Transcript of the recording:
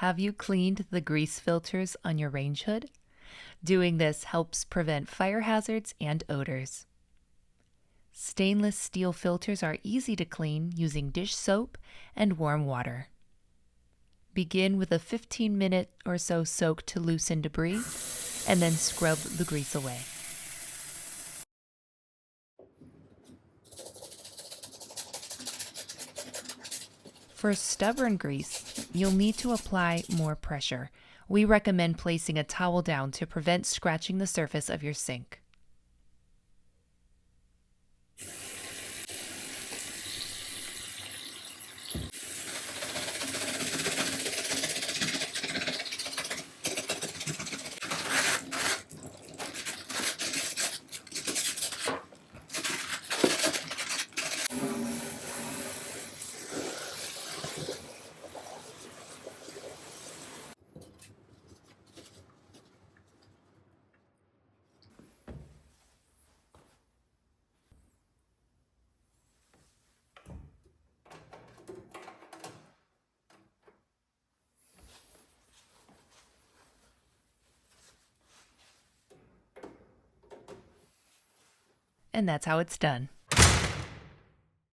have you cleaned the grease filters on your range hood? Doing this helps prevent fire hazards and odors. Stainless steel filters are easy to clean using dish soap and warm water. Begin with a 15-minute or so soak to loosen debris, and then scrub the grease away. For stubborn grease, you'll need to apply more pressure. We recommend placing a towel down to prevent scratching the surface of your sink. And that's how it's done.